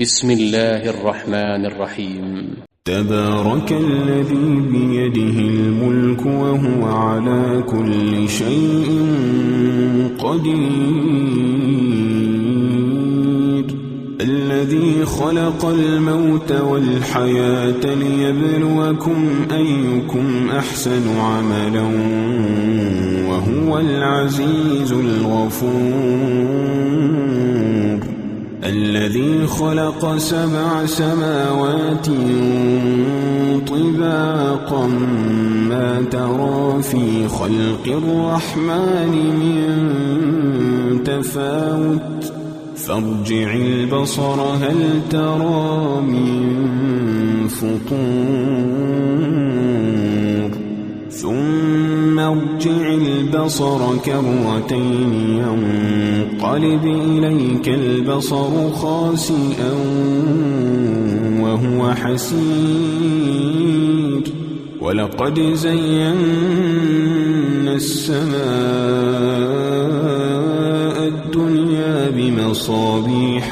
بسم الله الرحمن الرحيم. تبارك الذي بيده الملك وهو على كل شيء قدير، الذي خلق الموت والحياة ليبلوكم أيكم أحسن عملا وهو العزيز الغفور، الذي خلق 7 سماوات طباقا ما ترى في خلق الرحمن من تفاوت فارجع البصر هل ترى من فطور ثم ارجع البصر كرتين ينقلب إليك البصر خاسئا وهو حسير، ولقد زينا السماء الدنيا بمصابيح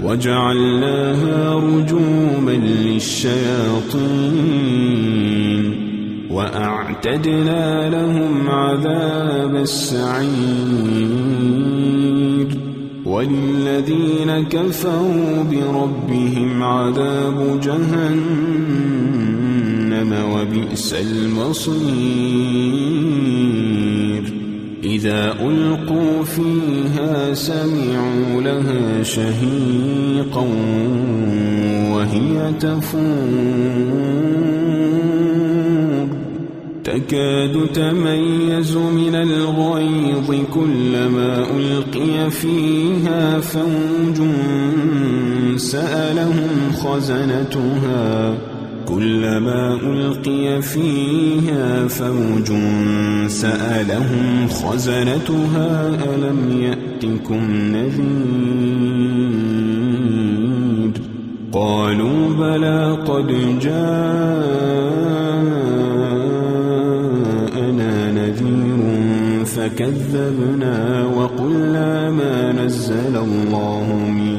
وجعلناها رجوما للشياطين وأعتدنا لهم عذاب السعير، وللذين كفروا بربهم عذاب جهنم وبئس المصير، إذا ألقوا فيها سمعوا لها شهيقا وهي تفور تكاد تميز من الغيظ كلما ألقي فيها فوج سألهم خزنتها ألم يأتكم نذير، قالوا بلى قد جاءنا نذير فكذبنا وقلنا ما نزل الله من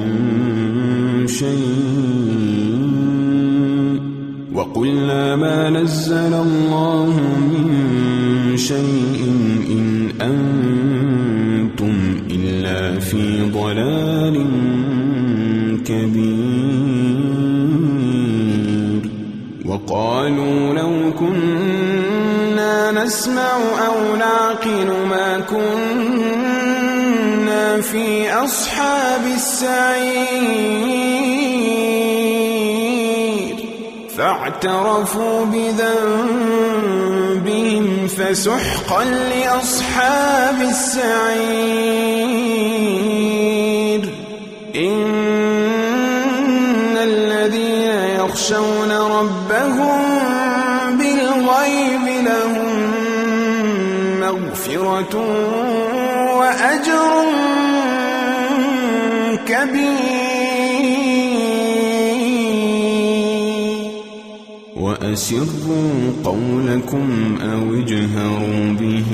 شيء إن أنتم إلا في ضلال كبير، وقالوا لو كنا نسمع أو نعقل ما كنا في أصحاب السعير، فاعترفوا بذنبهم فسحقا لأصحاب السعير، إن الذين يخشون ربهم بالغيب لهم مغفرة وأجر كبير، وأسروا قولكم أو اجهروا به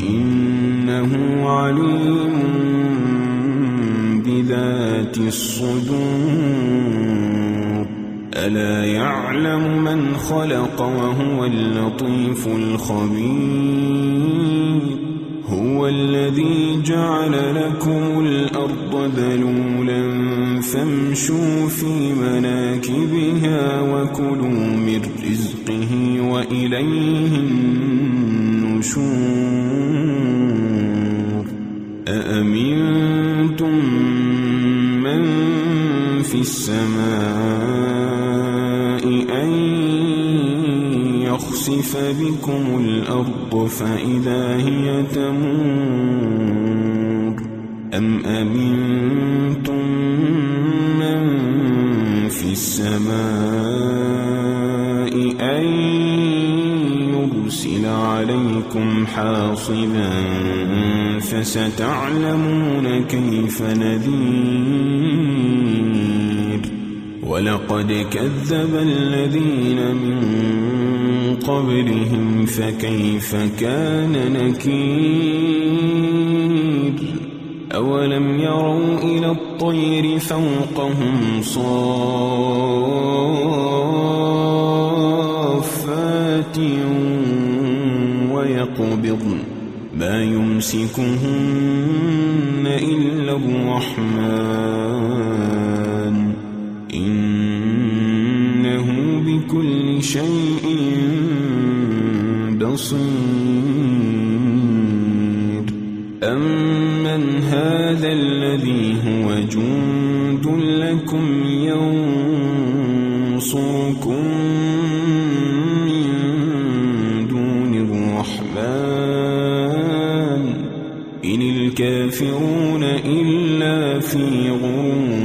إنه عليم بذات الصدور، ألا يعلم من خلق وهو اللطيف الخبير، هو الذي جعل لكم الأرض ذلولا فامشوا في مناكبها وكلوا من رزقه وإليه النشور، أأمنتم من في السماء أن يخسف بكم الأرض فإذا هي تمور، أم أمنتم من في السماء أن يرسل عليكم حاصبا فستعلمون كيف نذير، ولقد كذب الذين من قبلهم فكيف كان نكير، أولم يروا إلى الطير فوقهم صافات ويقبضن ما يمسكهن إلا الرحمن إنه بكل شيء بصير أمن هذا الذي هو جند لكم ينصركم من دون الرحمن إن الكافرون إلا في غرور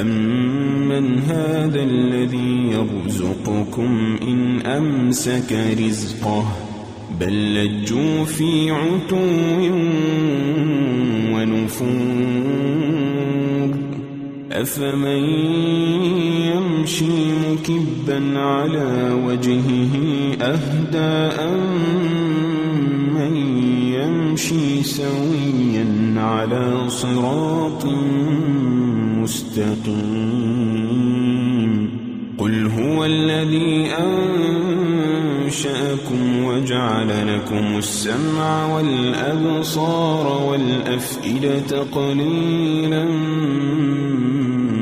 أمن هذا الذي يرزقكم إن أمسك رزقه بل لجوا في عتو ونفور أفمن يمشي مكبا على وجهه أهدى أمن يمشي سويا على صراط مستقيم قل هو الذي أنشأكم وجعل لكم السمع والأبصار والأفئدة قليلا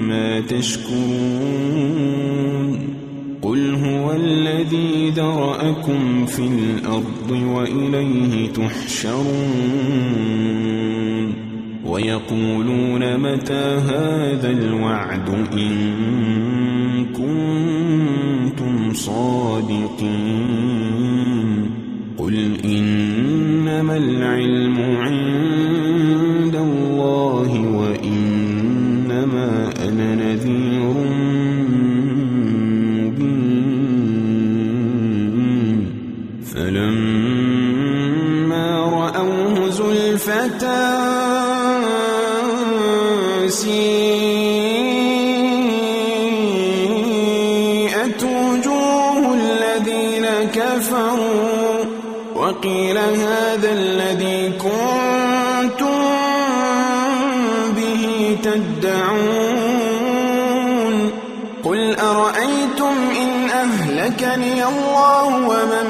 ما تشكرون قل هو الذي ذرأكم في الأرض وإليه تحشرون ويقولون متى هذا الوعد إن كنتم صادقين قل إنما العلم عند الله وإنما أنا نذير مبين فلما رأوه زلفة سيئت وجوه الذين كفروا وقيل هذا الذي كنتم به تدعون قل أرأيتم إن أهلكني الله ومن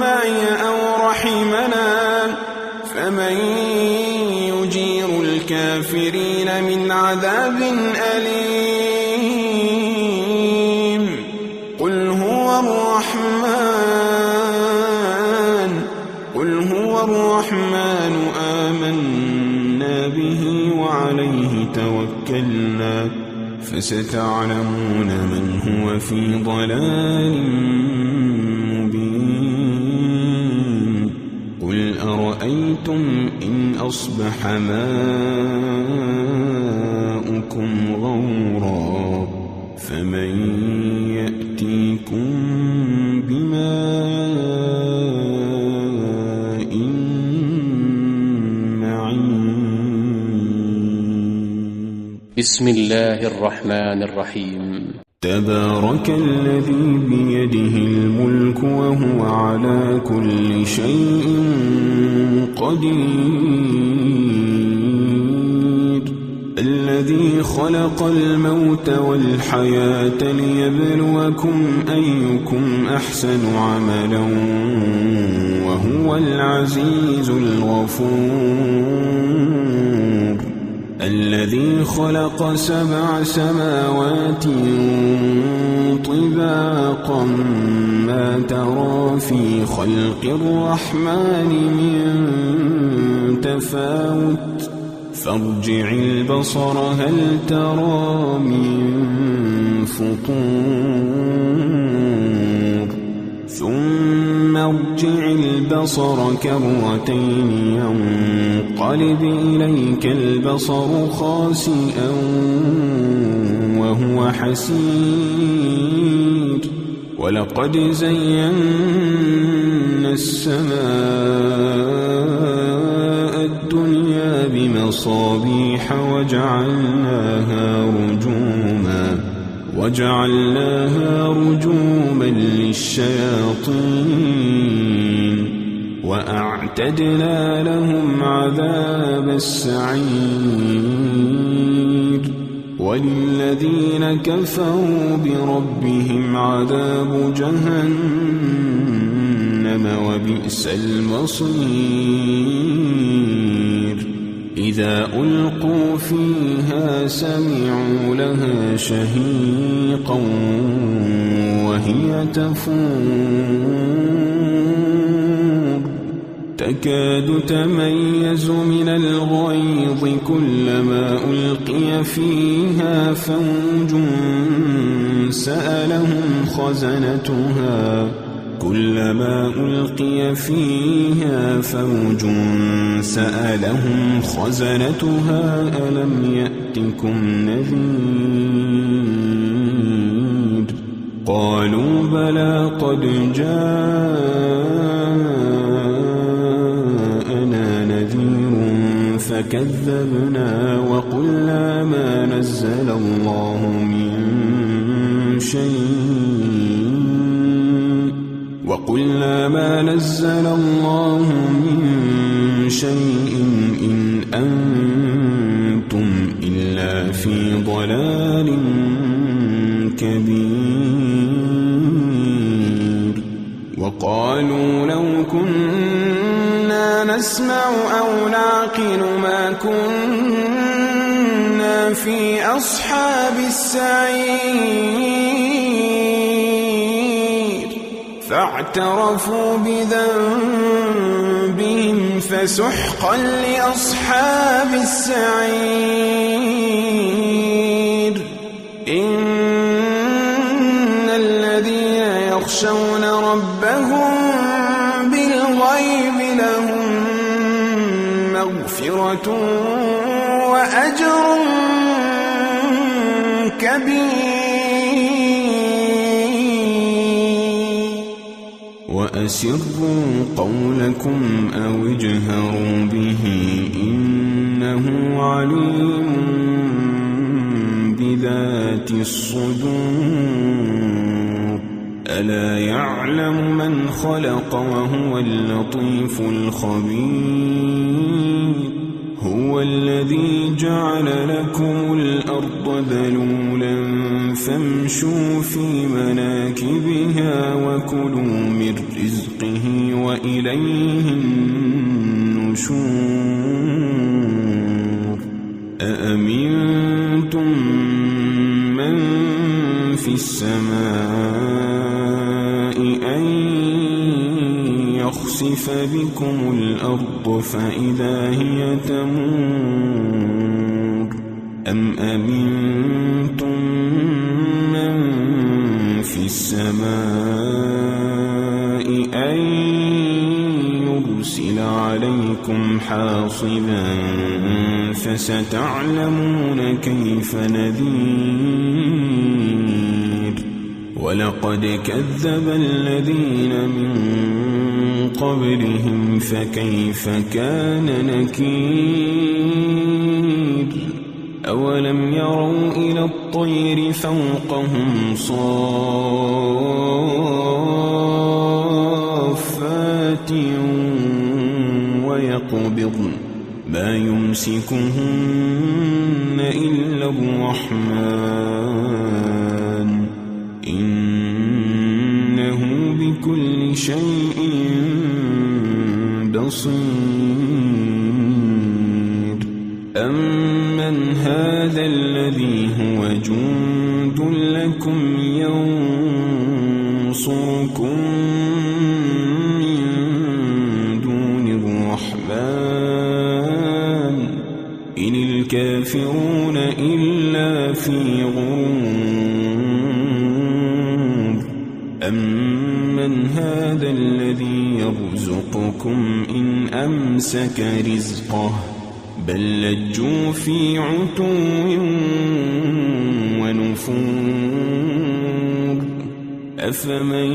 معي أو رحمنا فمن يجير الكافرين من عذاب أليم قل هو الرحمن آمنا به وعليه توكلنا فستعلمون من هو في ضلال مبين قل أرأيتم إن أصبح ماؤكم غورا فمن يأتيكم بماء معين بسم الله الرحمن الرحيم تبارك الذي بيده الملك وهو على كل شيء قدير الذي خلق الموت والحياة ليبلوكم أيكم أحسن عملا وهو العزيز الغفور الذي خلق 7 سماوات طباقا ما ترى في خلق الرحمن من تفاوت فارجع البصر هل ترى من فطور ثم ارجع البصر كرتين ينقلب إليك البصر خاسئا وهو حسير ولقد زينا السماء الدنيا بمصابيح وجعلناها رجوما للشياطين وأعتدنا وأعتدنا لهم عذاب السعير وللذين كفروا بربهم عذاب جهنم وبئس المصير إذا ألقوا فيها سمعوا لها شهيقا وهي تفور تكاد تميز من الغيظ كلما ألقي فيها فوج سألهم خزنتها ألم يأتكم نذير قالوا بلى قد جاءنا نذير فكذبنا وقلنا ما نزل الله من شيء إن أنتم إلا في ضلال كبير وقالوا لو كنا نسمع أو نعقل ما كنا في أصحاب السعير فاعترفوا بذنبهم فسحقا لأصحاب السعير إن الذين يخشون ربهم بالغيب لهم مغفرة وأجر كبير وأسروا قولكم أو اجهروا به إنه عليم بذات الصدور ألا يعلم من خلق وهو اللطيف الخبير هو الذي جعل لكم الأرض ذلولا فامشوا في مناكبها وكلوا من رزقه وإليه النشور أأمنتم من في السماء أن يخسف بكم الأرض فإذا هي تمور أم أمنتم من في السماء أن يرسل عليكم حاصبا فستعلمون كيف نذير ولقد كذب الذين من قبلهم فكيف كان نكير أولم يروا إلى الطير فوقهم صافات ويقبضن ما يمسكهن إلا الرحمن إنه بكل شيء بصير أمن هذا الذي هو جند لكم ينصركم من دون الرحمن إن الكافرون إلا في غرور أمن هذا الذي يرزقكم إن أمسك رزقه بل لجوا في عتو ونفور أفمن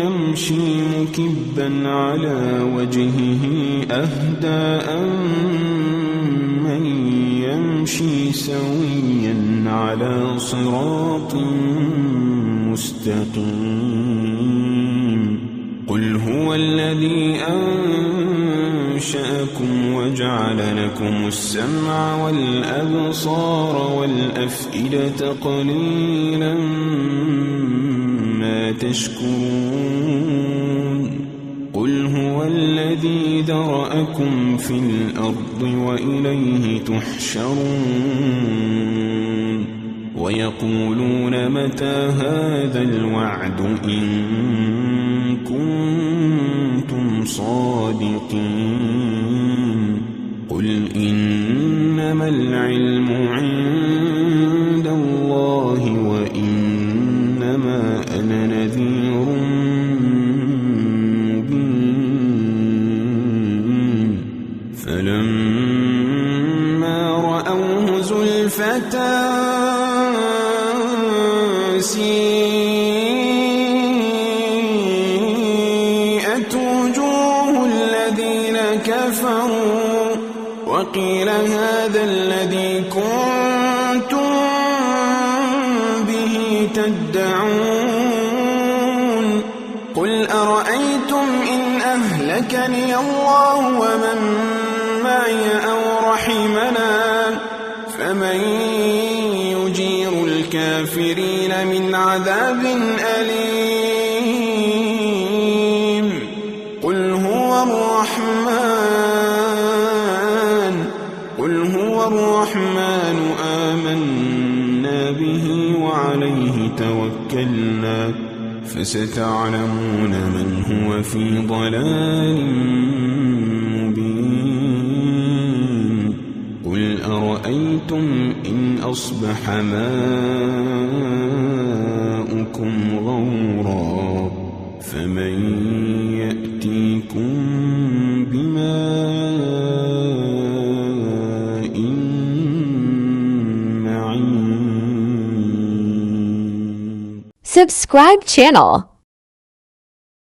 يمشي مكبا على وجهه أهدى أمن يمشي سويا على صراط مستقيم قل هو الذي وجعل لكم السمع والأبصار والأفئدة قليلا ما تشكرون قل هو الذي ذرأكم في الأرض وإليه تحشرون ويقولون متى هذا الوعد إن كنتم صادقين قل إنما العلم عند الله وإنما أنا نذير مبين فلما رأوه زلفة سيئت وجوه الذين كفروا وقيل هذا الذي كنتم به تدعون قل أرأيتم إن أهلكني الله ومن معي أو رحمنا فمن يجير الكافرين من عذاب أليم قل هو الرحمن آمنا به وعليه توكلنا فستعلمون من هو في ضلال مبين قل أرأيتم إن أصبح ماؤكم غورا فمن يأتيكم بماء معين. Subscribe channel.